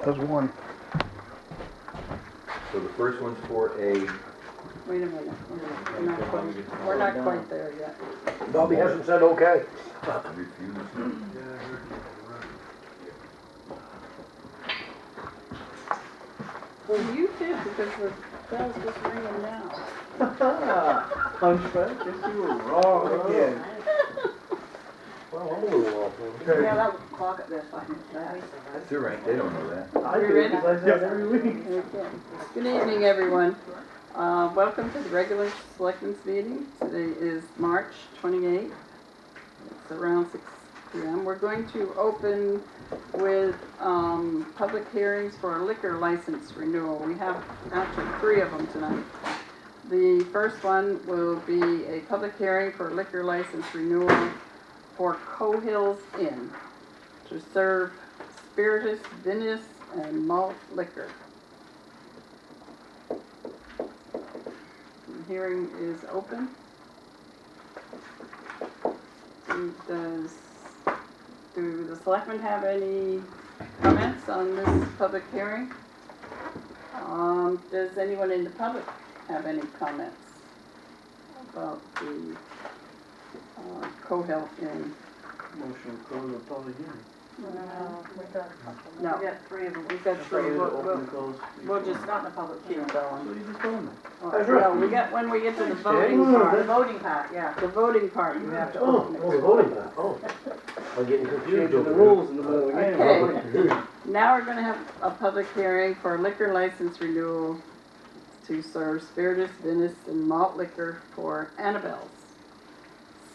There's one. So the first one's for a, Wait a minute, we're not quite there yet. Bobby hasn't said okay. refuse. Well, you did, because the bell's just ringing now. Hunchback, guess you were wrong again. Well, I'm a little off. Okay. Yeah, that would clog up this one. That's all right, they don't know that. I You do, ready? because I say it every week. Okay. Good evening, everyone. Welcome to the regular selectmen's meeting. Today is March 28th. It's around 6 p.m. We're going to open with public hearings for a liquor license renewal. We have actually 3 of them tonight. The first one will be a public hearing for liquor license renewal for Cohills Inn to serve spiritus, vinous, and malt liquor. The hearing is open. Do the selectmen have any comments on this public hearing? Does anyone in the public have any comments about the Cohills Inn? Motion to close the public hearing. No. We got 3 of them. We've got 3. Open and close. We'll just Not in the public keep hearing. going. So you just told me. No, we got, when we get to the voting The part, voting part, yeah. the voting part, you have to Oh, open the it. voting part, oh. I'm getting confused Changing over the here. rules in the middle of the game. Okay. Now we're gonna have a public hearing for a liquor license renewal to serve spiritus, vinous, and malt liquor for Annabelle's.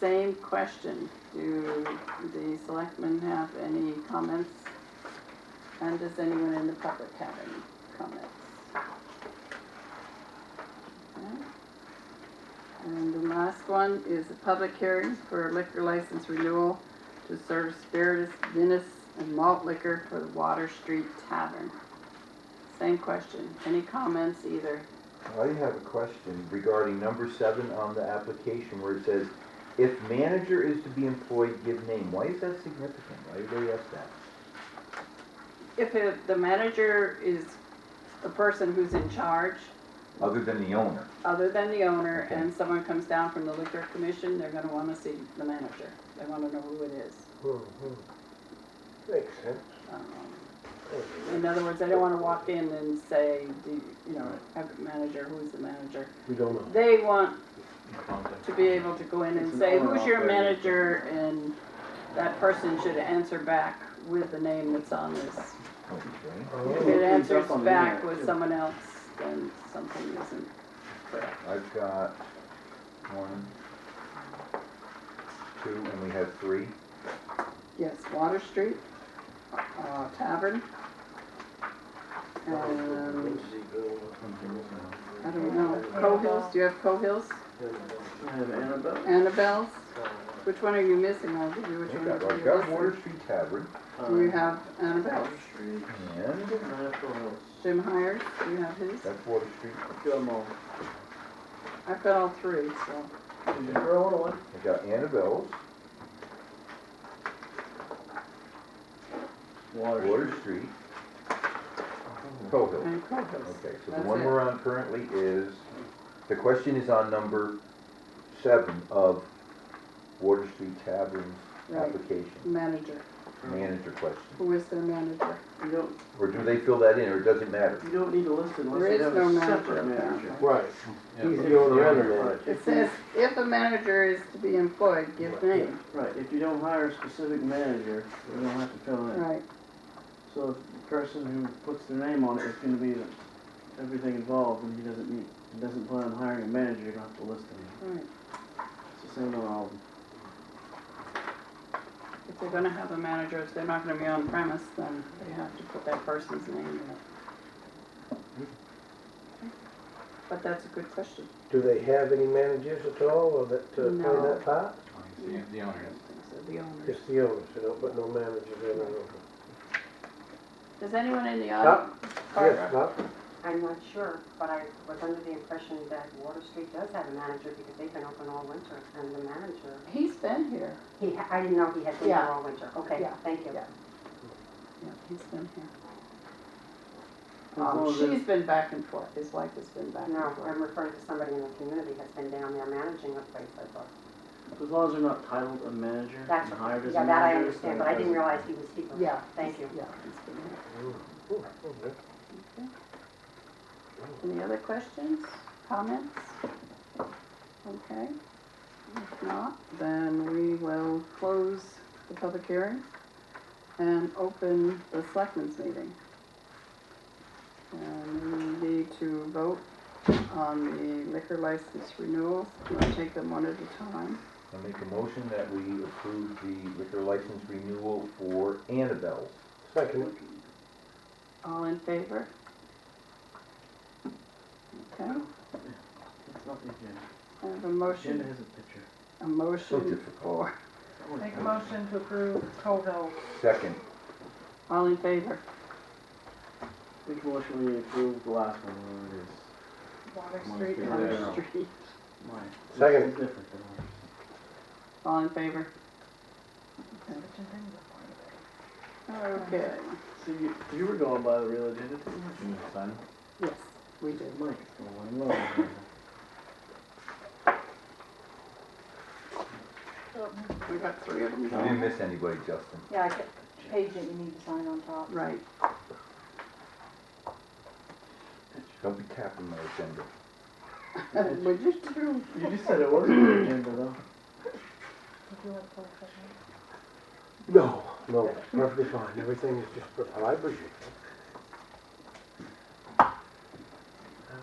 Same question. Do the selectmen have any comments? And does anyone in the public have any comments? Okay. And the last one is a public hearing for a liquor license renewal to serve spiritus, vinous, and malt liquor for the Water Street Tavern. Same question. Any comments either? I have a question regarding number 7 on the application where it says, if manager is to be employed, give name. Why is that significant? Why do they ask that? If the manager is the person who's in charge, Other than the owner? other than the owner, Okay. and someone comes down from the liquor commission, they're gonna wanna see the manager. They wanna know who it is. Makes sense. In other words, they don't wanna walk in and say, have a manager, who's the manager? We don't know. They want to be able to go in and say, who's your manager, and that person should answer back with the name that's on this. Okay. If it answers on the back internet, with too. someone else, then something isn't correct. I've got 1, 2, and we have 3. Yes, Water Street, Tavern, and, I don't know, Cohills, do you have Cohills? I have Annabelle. Annabelle's? Which one are you missing? I'll give you which one I've you're got missing. Water Street Tavern, Do you have Annabelle's? Street. and I have Cohills. Jim Hires, do you have his? that's Water Street. Got them all. I've got all 3, so. Did you throw one away? I got Annabelle's, Water Street, Cohills. And Cohills. Okay, so the That's one it. we're on currently is, the question is on number 7 of Water Street Tavern's Right. application, Manager. manager question. Who is their manager? Or do they fill that in, or it doesn't matter? You don't need to list it There unless is you have no a manager, separate manager. apparently. Right. He's the owner and the manager. It says, if a manager is to be employed, give name. Right, if you don't hire a specific manager, you don't have to fill in. Right. So if the person who puts their name on it is gonna be everything involved, and he doesn't plan on hiring a manager, you're gonna have to list him. Right. It's the same on all of them. If they're gonna have a manager, if they're not gonna be on premise, then they have to put that person's name in it. But that's a good question. Do they have any managers at all, or that play No. that part? The owner. So the owners. Just the owners, they don't put no managers in or anything. Does anyone in the Doc? audience? Yes, Doc? I'm not sure, but I was under the impression that Water Street does have a manager because they've been open all winter, and the manager, He's been here. I didn't know he had been Yeah. here all winter. Okay, Yeah. thank you. Yeah. Yeah, he's been here. long as She's it's- been back and forth, his wife has been back and No, forth. I'm referring to somebody in the community that's been down there managing a place, I thought. As long as they're not titled a manager That's, and hired as a yeah, manager. that I understand, then but I it didn't doesn't- realize he was here. Yeah. Thank you. Yeah, he's been here. Okay. Any other questions, comments? Okay, if not, then we will close the public hearing and open the selectmen's meeting. And we need to vote on the liquor license renewals. We'll take them one at a time. I make a motion that we approve the liquor license renewal for Annabelle's. Second. All in favor? Okay, It's not the agenda. I have a Agenda motion, has a picture. a motion difficult. for, Make a motion to approve Coville. Second. all in favor? Make a motion we approve the last one, whatever it is. Water Come on, Street. let's Water figure it out. Street, Mine. Second. It's different than ours. all in favor? Switching things up on you. Okay, So you were going by the real agenda too much? Sign. yes, we do. Mike is going low. We got three of them You didn't going. miss anybody, Justin. Yeah, I get page that you need to sign on top. Right, Don't be tapping my agenda. would you do? You just said it wasn't the agenda though. Would you like to look at that? No, no, perfectly fine. Everything is just, I appreciate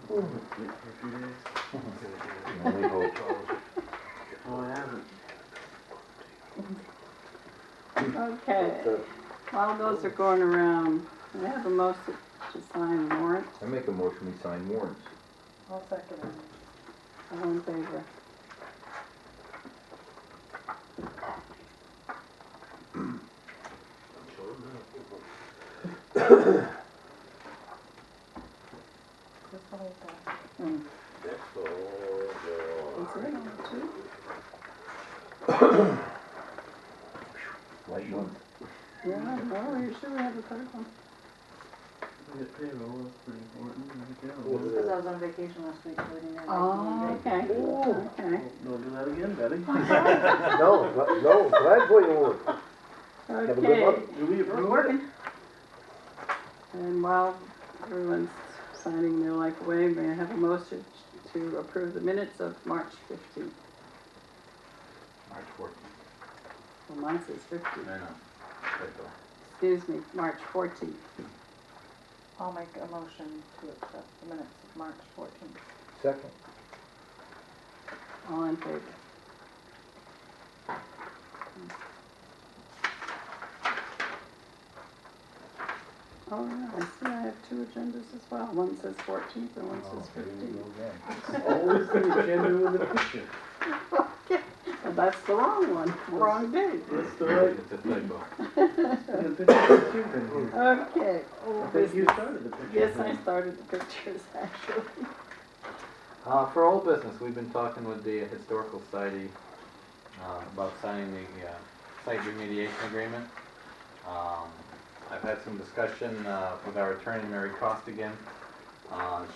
Wait for a few days. Only hope. Oh, I haven't. Okay, it. while those are going around, I have a motion to sign warrant, I make a motion we sign warrants. I'll second it. all in favor? This the whole thing. That's all. Is it on two? Light one. Yeah, well, you sure we have a third one? We get payroll, that's pretty important. We get What payroll. is Because I it? was on vacation last week, so I didn't have. Oh, okay, Oh. okay, Don't do that again, Betty. No, glad for you. Have a good okay. one. Do we We're approve it? working. And while everyone's signing their life away, may I have a motion to approve the minutes of March 15th? March 14th. Well, mine says 15th. I know. Excuse me, March 14th. I'll make a motion to accept the minutes of March 14th. Second. All in favor? Oh, yeah, I see I have two agendas as well. One says 14th and one says Oh, there you 15th. go again. Always the agenda with a picture. Okay, well, that's the wrong one, wrong date. That's the right. It's a typo. The picture you've been here. Okay, I old think you business. started the picture. Yes, I thing. started the pictures, actually. For old business, we've been talking with the Historical Society about signing the site remediation agreement. I've had some discussion with our attorney, Mary Costigan.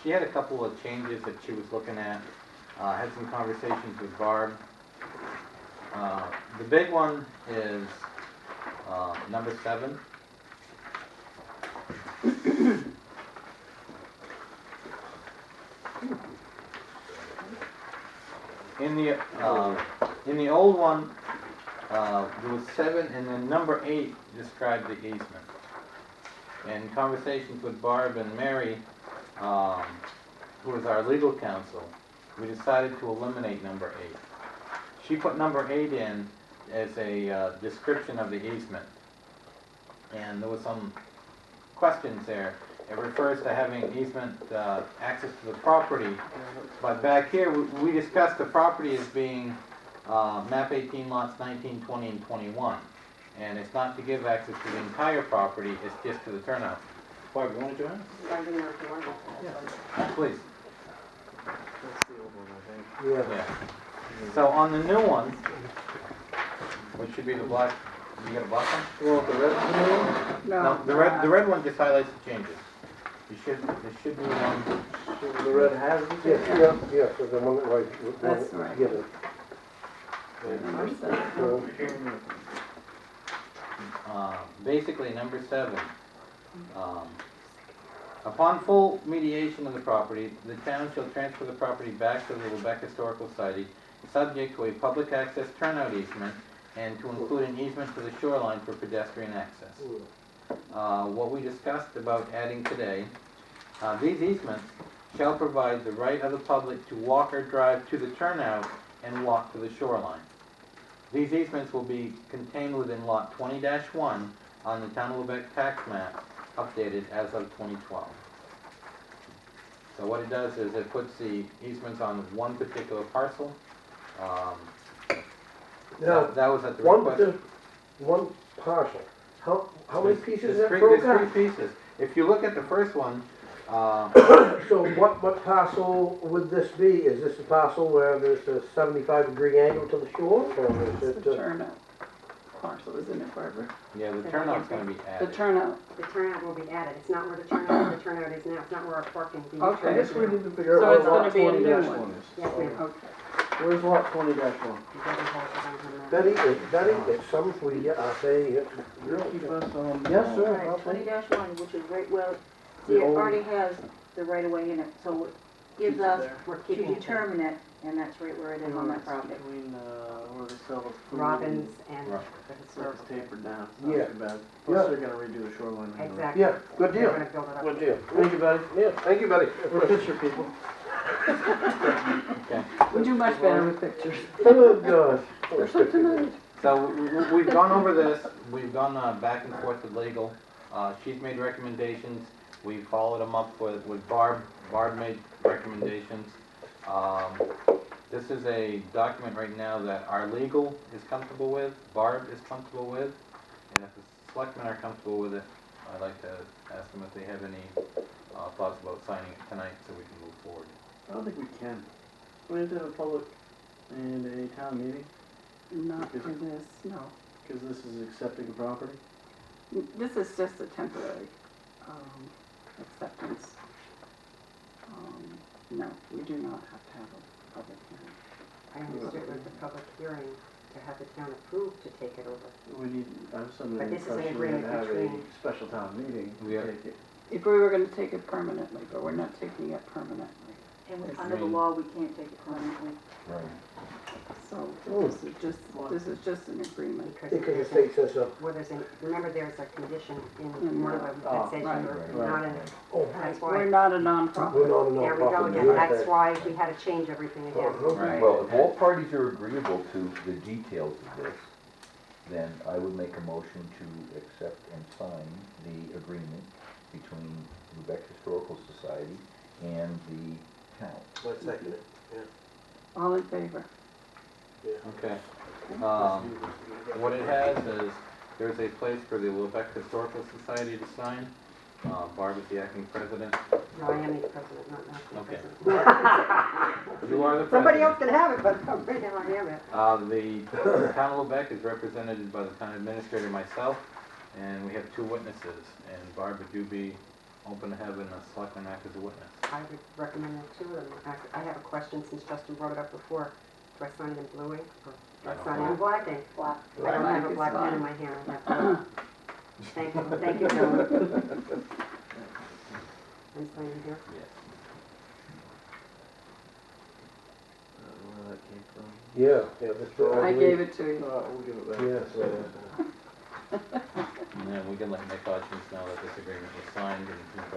She had a couple of changes that she was looking at. Had some conversations with Barb. The big one is number 7. In the old one, there was 7, and then number 8 described the easement. In conversations with Barb and Mary, who is our legal counsel, we decided to eliminate number 8. She put number 8 in as a description of the easement. And there was some questions there. It refers to having easement access to the property. But back here, we discussed the property as being map 18 lots 19, 20, and 21. And it's not to give access to the entire property, it's just to the turnout. Barb, you want to join us? I didn't know if you wanted to. Please. That's the old one, I think. Yeah. Yeah. So on the new one, which should be the black, you got a black one? You want the red one? No, the red one just highlights the changes. there should be one, The red has it? Yes, so the one that, right. That's right. Get it. Number 7. So, basically, number 7. Upon full mediation of the property, the town shall transfer the property back to the Lubec Historical Society, subject to a public access turnout easement and to include an easement to the shoreline for pedestrian access. What we discussed about adding today, these easements shall provide the right of the public to walk or drive to the turnout and walk to the shoreline. These easements will be contained within lot 20-1 on the Town of Lubec tax map, updated as of 2012. So what it does is it puts the easements on one particular parcel. Now, That was at the request. one parcel, how many pieces is that There's broke up? three pieces. If you look at the first one, So what parcel would this be? Is this the parcel where there's a 75-degree angle to the shore, or is It's it? the turnout parcel, isn't it, Barbara? yeah, the turnout's gonna be The added. turnout. The turnout will be added, it's not where the turnout is now, it's not where our parking. the Okay. I U-turn guess is we now. need to figure So out it's where lot gonna be a new 20-1 one. is. Yes, ma'am. Okay. Where's lot 20-1? It doesn't have it on her map. Betty, it's some we say, You'll keep us on. Yes, sir. Right, 20-1, which is right, well, see, The it old- already has the right of way in it, so it gives Keeps it us there. We're to keeping it there. determine it, and that's right where it is on that It's property. Between, where they sell the food. Robbins and Right. the It's historical. tapered down, it's Yeah. not too bad. Plus they're gonna redo the shoreline. anyway. Exactly. Yeah, good They're deal, gonna build it up. good deal. Thank you, buddy. Yeah, thank you, buddy. We're picture people. Okay. We do much better with pictures. Oh, gosh. There's something tonight. So we've gone over this, we've gone back and forth with legal. She's made recommendations, we followed them up with Barb. Barb made recommendations. This is a document right now that our legal is comfortable with, Barb is comfortable with, and if the selectmen are comfortable with it, I'd like to ask them if they have any thoughts about signing it tonight so we can move forward. I don't think we can. We have to have a public and a town meeting, Not for this, no. because this is accepting a property. This is just a temporary acceptance. No, we do not have to have a public hearing. I understood with the public hearing to have the town approved to take it over. We need, I'm under But the this is an impression we have agreement to have a between- special town meeting We to are- take it. If we were gonna take it permanently, but we're not taking it permanently. And Yes, under the law, we can't take it permanently. Right. So Oh. this is just an agreement. Because the there's state says so. Well, remember there's a condition in In one of the- them Oh, that says right, you're not in, Oh, that's We're why, not a we're nonprofit. not a there we go nonprofit. again, You're that's right. why we had to change everything again. Uh-huh. Right. Well, if all parties are agreeable to the details of this, then I would make a motion to accept and sign the agreement between Lubec Historical Society and the town. Let's second it. All in favor? Okay. What it has is, there's a place for the Lubec Historical Society to sign. Barb is the acting president. No, I am the president, not the Okay. president. You are the president. Somebody else can have it, but right now I am it. The town of Lubec is represented by the town administrator, myself, and we have 2 witnesses. And Barb, would you be open to having a selectman act as a witness? I would recommend that too, and I have a question since Justin brought it up before. Do I sign it in blue ink or do I sign it in black ink? Black. I don't have a Black black is pen in fine. my hand, I have blue. Thank you, Dylan. I'm signing here. Yes. I don't know where that came from. Yeah, this. I gave it to you. We'll give it back. Yes. And then we can let Nick Hutchins know that this agreement was signed and